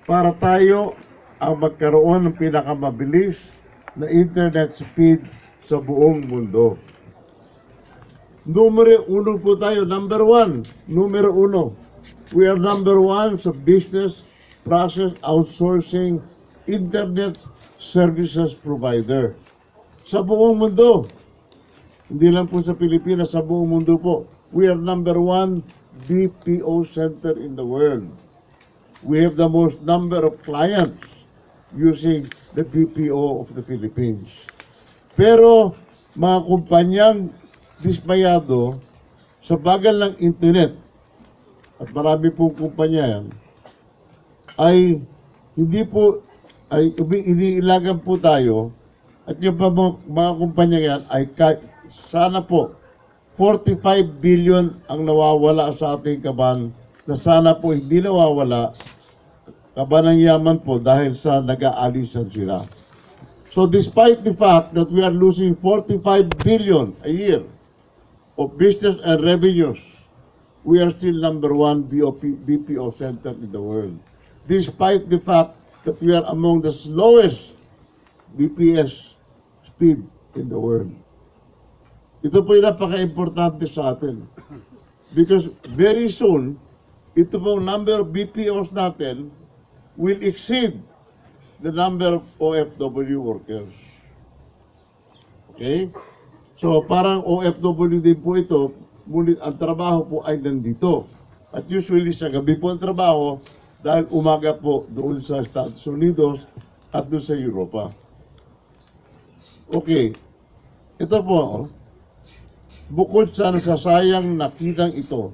para tayo ang magkaroon ng pinakamabilis na internet speed sa buong mundo. Numero uno po tayo, number one, numero uno. We are number one sa business process outsourcing internet services provider. Sa buong mundo, hindi lang po sa Pilipinas, sa buong mundo po. We are number one BPO center in the world. We have the most number of clients using the BPO of the Philippines. Pero mga kumpanyang dismayado sa bagal ng internet, at marami pong kumpanya yan, ay hindi po, ay iniilagan po tayo, at yung mga kumpanya yan ay sana po 45 billion ang nawawala sa ating kaban, na sana po hindi nawawala kaban ng yaman po dahil sa nag-aalisan sila. So despite the fact that we are losing 45 billion a year of business and revenues, we are still number one BPO center in the world. Despite the fact that we are among the slowest BPS speed in the world. Ito po yung napaka-importante sa atin. Because very soon, ito pong number of BPOs natin will exceed the number of OFW workers. Okay? So parang OFW din po ito, ngunit ang trabaho po ay nandito. At usually sa gabi po ang trabaho dahil umaga po doon sa Estados Unidos at doon sa Europa. Okay. Ito po, bukod sa nasasayang nakitang ito,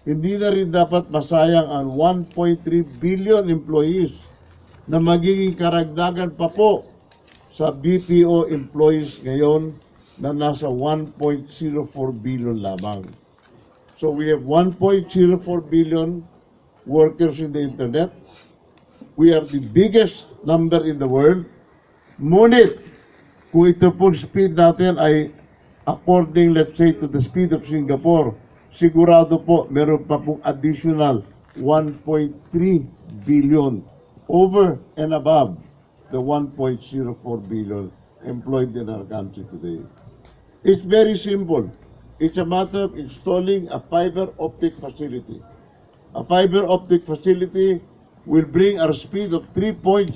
hindi na rin dapat masayang ang 1.3 billion employees na magiging karagdagan pa po sa BPO employees ngayon na nasa 1.04 billion lamang. So we have 1.04 billion workers in the internet. We are the biggest number in the world. Ngunit, kung ito pong speed natin ay according, let's say, to the speed of Singapore, sigurado po meron pa pong additional 1.3 billion over and above the 1.04 billion employed in our country today. It's very simple. It's a matter of installing a fiber optic facility. A fiber optic facility will bring our speed of 3.6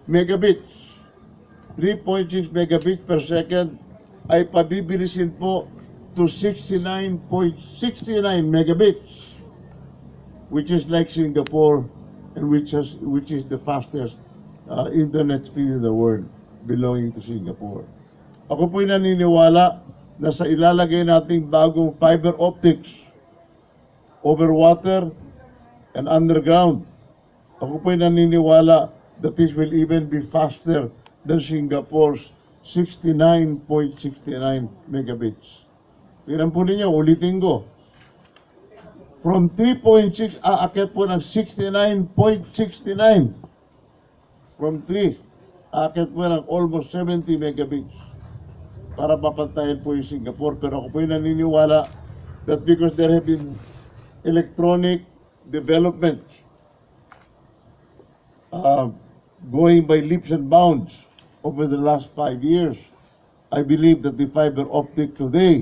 megabits. 3.6 megabits per second ay pabibilisin po to 69.69 megabits, which is like Singapore and which is the fastest internet speed in the world belonging to Singapore. Ako po'y naniniwala na sa ilalagay nating bagong fiber optics over water and underground, ako po'y naniniwala that this will even be faster than Singapore's 69.69 megabits. Tingnan po ninyo, ulitin ko. From 3.6, aakyat po ng 69.69. From 3, aakyat po ng almost 70 megabits para papantayan po yung Singapore. Pero ako po yung naniniwala that because there have been electronic development going by leaps and bounds over the last 5 years, I believe that the fiber optic today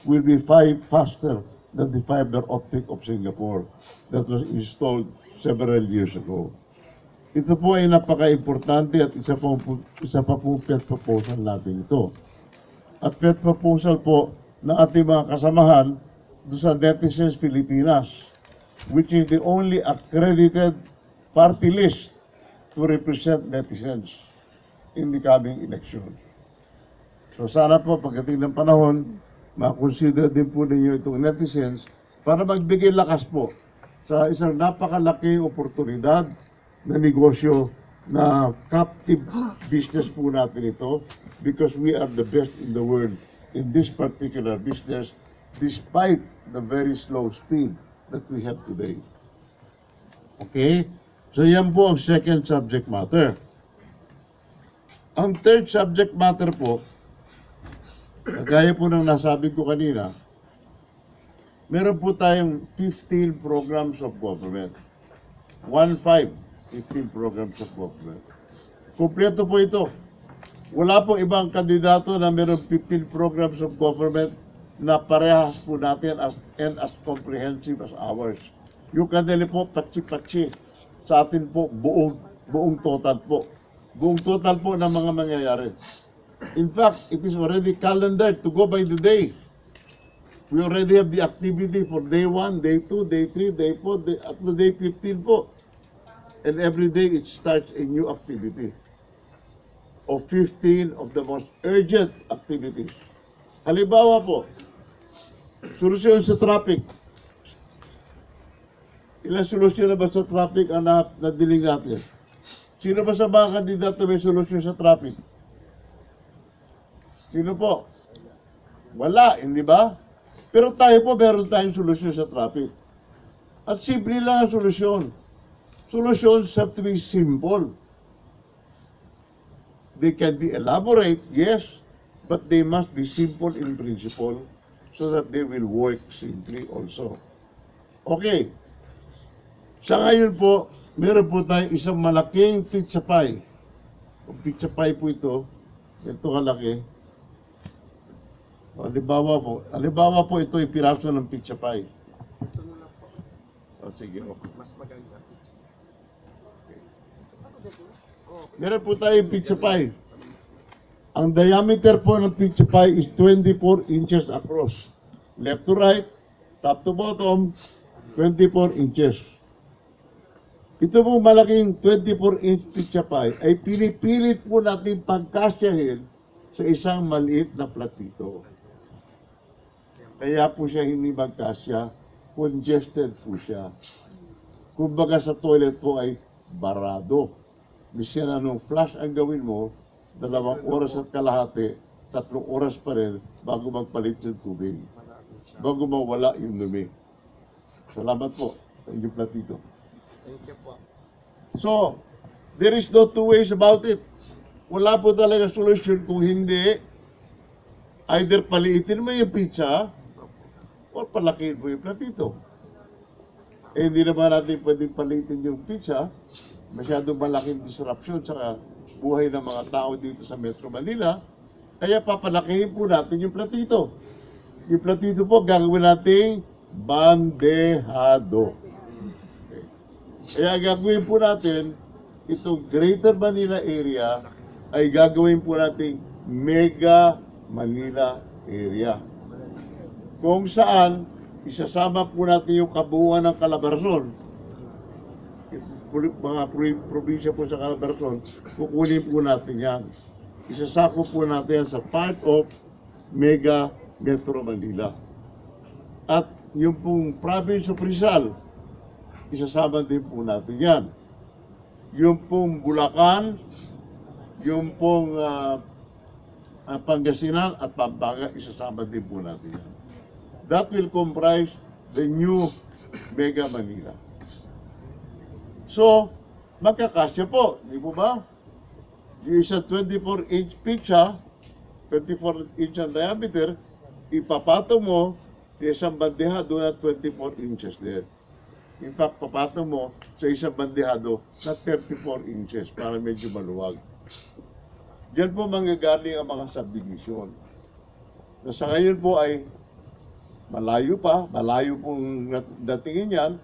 will be faster than the fiber optic of Singapore that was installed several years ago. Ito po ay napaka-importante at isa pa po pet proposal natin ito. At pet proposal po na ating mga kasamahan doon sa Netizens Pilipinas, which is the only accredited party list to represent netizens in the coming election. So sana po pagdating ng panahon, makonsider din po ninyo itong netizens para magbigay lakas po sa isang napakalaking oportunidad na negosyo na captive business po natin ito, because we are the best in the world in this particular business despite the very slow speed that we have today. Okay? So yan po ang second subject matter. Ang third subject matter po, gaya po ng nasabi ko kanina, meron po tayong 15 programs of government. 1-5. 15 programs of government. Kompleto po ito. Wala pong ibang kandidato na mayroong 15 programs of government na parehas po natin and as comprehensive as ours. Yung kanila po, patsi-patsi. Sa atin po, buong total po. Buong total po ng mga mangyayari. In fact, it is already calendared to go by the day. We already have the activity for day 1, day 2, day 3, day 4, at the day 15 po. And every day it starts a new activity of 15 of the most urgent activities. Halimbawa po, solusyon sa traffic. Ilang solusyon na ba sa traffic ang nadiling natin? Sino ba sa mga kandidato may solusyon sa traffic? Sino po? Wala, hindi ba? Pero tayo po, meron tayong solusyon sa traffic. At simple lang ang solusyon. Solutions have to be simple. They can be elaborate, yes, but they must be simple in principle so that they will work simply also. Okay. Sa ngayon po, meron po tayong isang malaking pizza pie. Pizza pie po ito. Ito kalaki. Halimbawa po ito yung piraso ng pizza pie. O sige, okay. Mas maganda. Meron po tayong pizza pie. Ang diameter po ng pizza pie is 24 inches across. Left to right, top to bottom, 24 inches. Ito po malaking 24-inch pizza pie ay pinipilit po natin pagkasyahin sa isang maliit na platito. Kaya po siya hindi magkasya, congested po siya. Kumbaga sa toilet po ay barado. Misyan anong flush ang gawin mo, 2 oras at kalahati, 3 oras pa rin bago magpalit yung tubig. Bago mawala yung dumi. Salamat po sa inyong platito. Thank you po. So, there is no two ways about it. Wala po talaga solution kung hindi either paliitin mo yung pizza o palakihin mo yung platito. Eh, hindi naman natin pwedeng paliitin yung pizza. Masyadong malaking disruption sa buhay ng mga tao dito sa Metro Manila. Kaya papalakihin po natin yung platito. Yung platito po gagawin nating bandehado. Kaya gagawin po natin, itong Greater Manila area ay gagawin po natin Mega Manila area. Kung saan, isasama po natin yung kabuuan ng Calabarzon. Mga probinsya po sa Calabarzon, kukunin po natin yan. Isasako po natin yan sa part of Mega Metro Manila. At yung pong province of Rizal, isasama din po natin yan. Yung pong Bulacan, yung pong Pangasinan at Pampanga, isasama din po natin yan. That will comprise the new Mega Manila. So, magkakasya po, di po ba? Yung isa 24-inch pizza, 24-inch ang diameter, ipapato mo, yung isang bandehado na 24 inches din. In fact, papato mo sa isang bandehado na 34 inches para medyo maluwag. Diyan po manggagaling ang mga subdivision. Na sa ngayon po ay malayo pong datingin yan,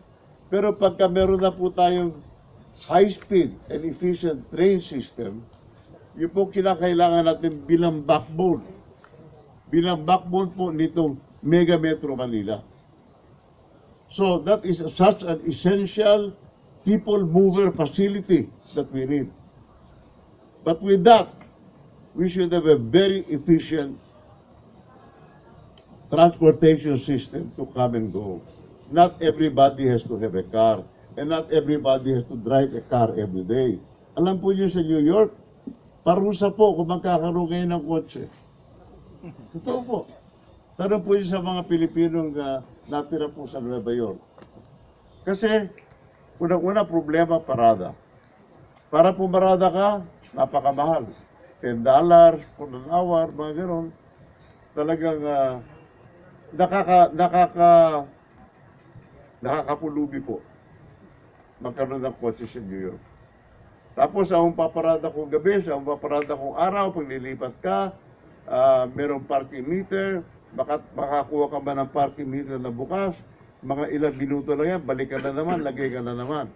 pero pagka meron na po tayong high-speed and efficient train system, yun po kinakailangan natin bilang backbone po nitong Mega Metro Manila. So that is such an essential people mover facility that we need. But with that, we should have a very efficient transportation system to come and go. Not everybody has to have a car, and not everybody has to drive a car every day. Alam po niyo sa New York, parusa po kung magkakaroon kayo ng kotse. Totoo po. Tanong po yun sa mga Pilipinong natira po sa Nueva York. Kasi, unang-una problema, parada. Para pumarada ka, napakamahal. $10 for an hour, mga gano'n. Talagang nakakapulubi po magkaroon ng kotse sa New York. Tapos ang paparada kong gabi, ang paparada kong araw, pag lilipat ka, merong parking meter, makakuha ka ba ng parking meter na bukas, mga ilang minuto lang yan, balik ka na naman, lagay ka na naman.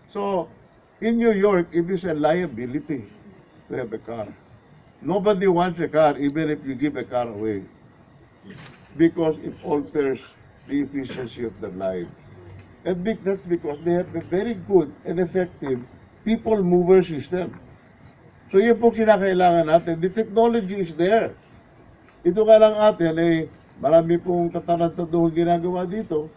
So, in New York, it is a liability to have a car. Nobody wants a car, even if you give a car away, because it alters the efficiency of their life. And that's because they have a very good and effective people mover system. So yun po kinakailangan natin. The technology is there. Ito ka lang atin, marami pong katarantaduhang ginagawa dito.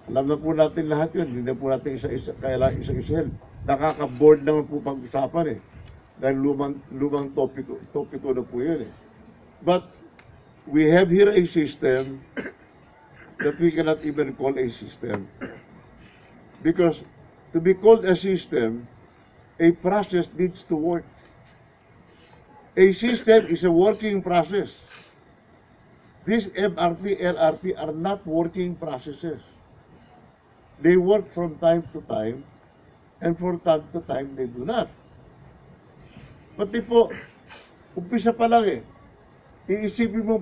Alam na po natin lahat yun. Hindi na po natin kailangan isa-isahin. Nakaka-board naman po pag-usapan Dahil lumang topiko na po yun But we have here a system that we cannot even call a system. Because to be called a system, a process needs to work. A system is a working process. These MRT, LRT are not working processes. They work from time to time, and from time to time, they do not. Pati po, umpisa pa lang iisipin mo